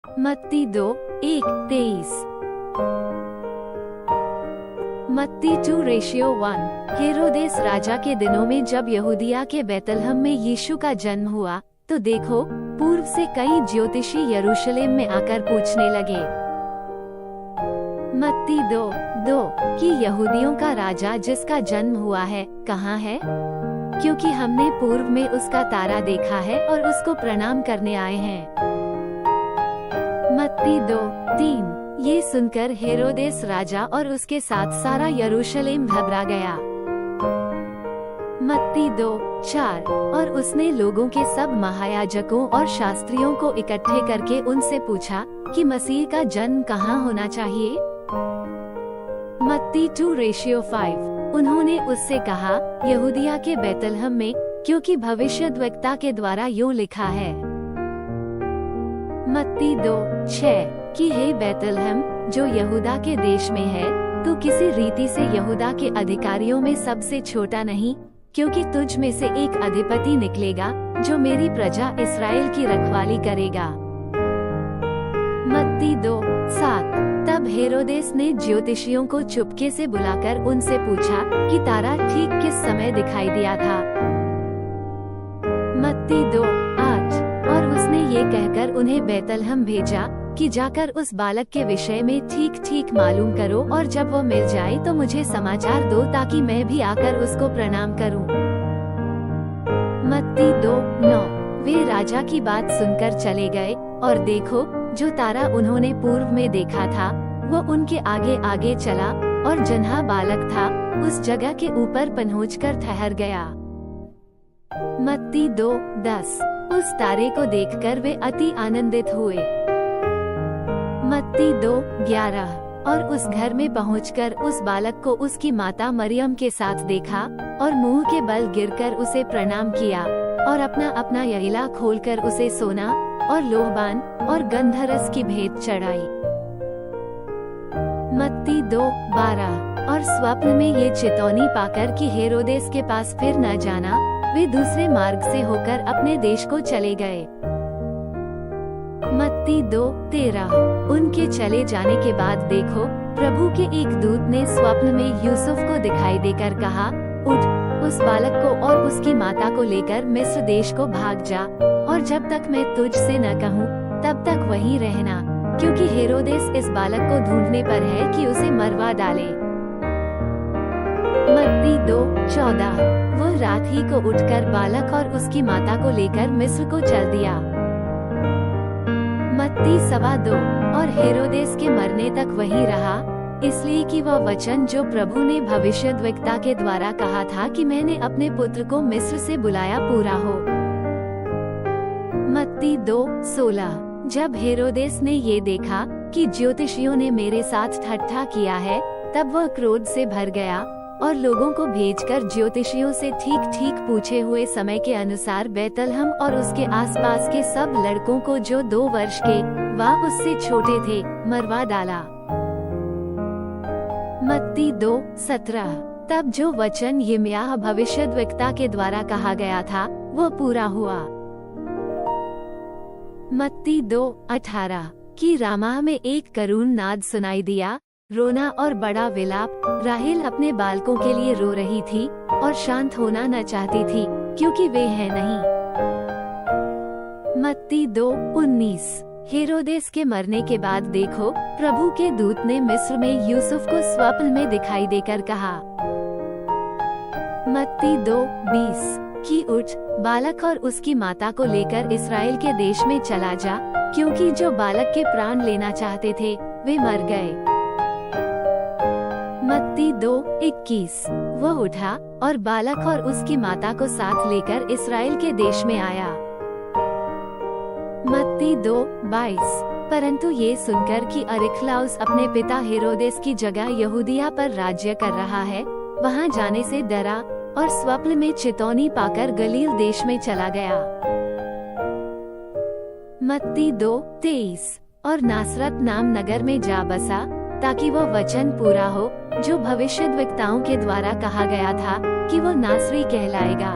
मत्ती 2:1-23। मत्ती 2:1। हेरोदेस राजा के दिनों में जब यहूदिया के बैतलहम में यीशु का जन्म हुआ, तो देखो, पूर्व से कई ज्योतिषी यरूशलेम में आकर पूछने लगे। मत्ती 2:2 कि यहूदियों का राजा जिसका जन्म हुआ है, कहाँ है? क्योंकि हमने पूर्व में उसका तारा देखा है और उसको प्रणाम करने आए हैं। मत्ती 2:3। ये सुनकर हेरोदेस राजा और उसके साथ सारा यरूशलेम घबरा गया। मत्ती 2:4। और उसने लोगों के सब महायाजकों और शास्त्रियों को इकट्ठे करके उनसे पूछा कि मसीह का जन्म कहाँ होना चाहिए। मत्ती 2:5। उन्होंने उससे कहा, यहूदिया के बैतलहम में, क्योंकि भविष्यद्वक्ता के द्वारा यूं लिखा है। मत्ती 2:6 कि हे बैतलहम, जो यहूदा के देश में है, तू किसी रीति से यहूदा के अधिकारियों में सबसे छोटा नहीं, क्योंकि तुझ में से एक अधिपति निकलेगा जो मेरी प्रजा इस्राएल की रखवाली करेगा। मत्ती 2:7। तब हेरोदेस ने ज्योतिषियों को चुपके से बुलाकर उनसे पूछा कि तारा ठीक किस समय दिखाई दिया था। मत्ती 2:8। और उसने ये कहकर उन्हें बैतलहम भेजा कि जाकर उस बालक के विषय में ठीक ठीक मालूम करो, और जब वो मिल जाए तो मुझे समाचार दो, ताकि मैं भी आकर उसको प्रणाम करूं। मत्ती 2:9। वे राजा की बात सुनकर चले गए, और देखो, जो तारा उन्होंने पूर्व में देखा था, वो उनके आगे आगे चला, और जन्हा बालक था, उस जगह के ऊपर पहुंचकर ठहर गया। मत्ती 2:10। उस तारे को देखकर वे अति आनंदित हुए। मत्ती 2:11। और उस घर में पहुंचकर उस बालक को उसकी माता मरियम के साथ देखा, और मुंह के बल गिरकर उसे प्रणाम किया, और अपना अपना यहीला खोलकर उसे सोना और लोहबान और गंधरस की भेंट चढ़ाई। मत्ती 2:12। और स्वप्न में ये चेतावनी पाकर कि हेरोदेस के पास फिर न जाना, वे दूसरे मार्ग से होकर अपने देश को चले गए। मत्ती 2:13। उनके चले जाने के बाद देखो, प्रभु के एक दूत ने स्वप्न में यूसुफ को दिखाई देकर कहा, उठ, उस बालक को और उसकी माता को लेकर मिस्र देश को भाग जा, और जब तक मैं तुझ से न कहूँ, तब तक वहीं रहना, क्योंकि हेरोदेस इस बालक को ढूंढने पर है कि उसे मरवा डाले। मत्ती 2:14। वो रात ही को उठकर बालक और उसकी माता को लेकर मिस्र को चल दिया। मत्ती 2:15। और हेरोदेस के मरने तक वहीं रहा, इसलिए कि वह वचन जो प्रभु ने भविष्यद्वक्ता के द्वारा कहा था कि मैंने अपने पुत्र को मिस्र से बुलाया, पूरा हो। मत्ती 2:16। जब हेरोदेस ने ये देखा कि ज्योतिषियों ने मेरे साथ ठट्ठा किया है, तब वह क्रोध से भर गया, और लोगों को भेजकर ज्योतिषियों से ठीक ठीक पूछे हुए समय के अनुसार बैतलहम और उसके आसपास के सब लड़कों को जो 2 वर्ष के व उससे छोटे थे, मरवा डाला। मत्ती 2:17। तब जो वचन यिर्मयाह भविष्यद्वक्ता के द्वारा कहा गया था, वो पूरा हुआ। मत्ती 2:18। कि रामाह में एक करुण नाद सुनाई दिया, रोना और बड़ा विलाप। राहेल अपने बालकों के लिए रो रही थी, और शांत होना न चाहती थी, क्योंकि वे हैं नहीं। मत्ती 2:19। हेरोदेस के मरने के बाद देखो, प्रभु के दूत ने मिस्र में यूसुफ को स्वप्न में दिखाई देकर कहा। मत्ती 2:20। कि उठ, बालक और उसकी माता को लेकर इस्राएल के देश में चला जा, क्योंकि जो बालक के प्राण लेना चाहते थे, वे मर गए। मत्ती 2:21। वह उठा और बालक और उसकी माता को साथ लेकर इस्राएल के देश में आया। मत्ती 2:22। परंतु ये सुनकर कि अरिखलाउस अपने पिता हेरोदेस की जगह यहूदिया पर राज्य कर रहा है, वहां जाने से डरा, और स्वप्न में चेतावनी पाकर गलील देश में चला गया। मत्ती 2:23। और नासरत नाम नगर में जा बसा, ताकि वो वचन पूरा हो जो भविष्यद्वक्ताओं के द्वारा कहा गया था कि वो नासरी कहलाएगा।